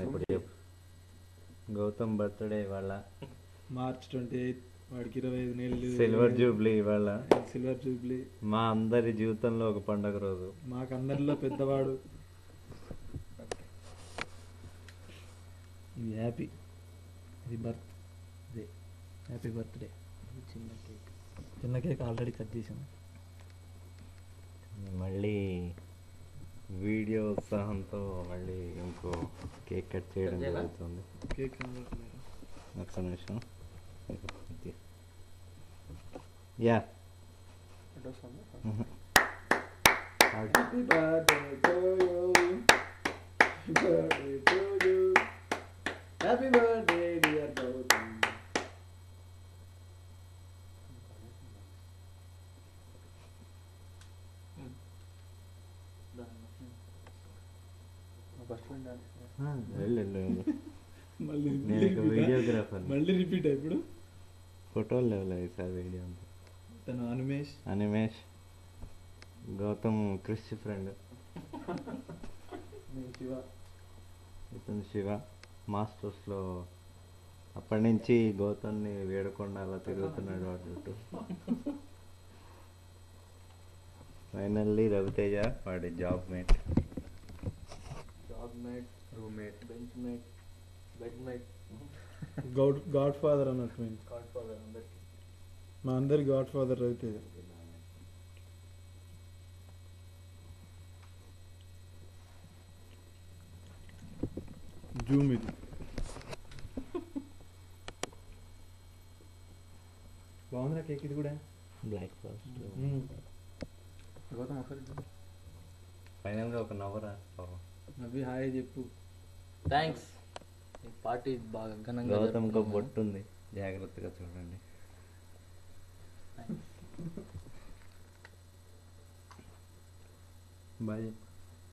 ఇప్పుడు చెప్పు. గౌతమ్ బర్త్డే ఇవాళ మార్చ్ 28, వాడికి 25 నెలలు. సిల్వర్ జూబ్లీ ఇవాళ. సిల్వర్ జూబ్లీ మా అందరి జీవితంలో ఒక పండగ రోజు. మాకందరిలో పెద్దవాడు. ఇది హ్యాపీ, ఇది బర్త్డే, హ్యాపీ బర్త్డే. చిన్న కేక్ ఆల్రెడీ కట్ చేసాను. మళ్ళీ వీడియో ఉత్సాహంతో మళ్ళీ ఇంకో కేక్ కట్ చేయడం జరుగుతుంది. కేక్ కనబడట్లేదు. ఒక్క నిమిషం. Yeah happy birthday to you, birthday to you, happy birthday dear Gautam. మళ్ళీ వీడియోగ్రాఫర్. మళ్ళీ రిపీట్ ఇప్పుడు ఫోటోలు లేవులే ఈసారి వీడియో అంతా. తను అనిమేష్ గౌతమ్ క్రిష్ ఫ్రెండ్. ఇతను శివ మాస్టర్స్లో. అప్పటి నుంచి గౌతమ్ని వేడకుండా అలా తిరుగుతున్నాడు వాడు చుట్టూ. ఫైనల్లీ రవితేజ వాడి job mate, roommate, bench mate, bed mate, godfather అన్నట్టు. గాడ్ ఫాదర్ అందరికి. మా అందరి గాడ్ ఫాదర్ రవితేజ. జూమ్ ఇది బాగుందిరా కేక్. ఇది కూడా బ్లాక్ ఫారెస్ట్. గౌతమ్ ఒకసారి ఫైనల్గా ఒక నవ్వరా. అవి హాయ్ చెప్పు. థ్యాంక్స్. పార్టీ బాగా ఘనంగా గౌతమ్కి ఒక బొట్టు ఉంది, జాగ్రత్తగా చూడండి. బాయ్.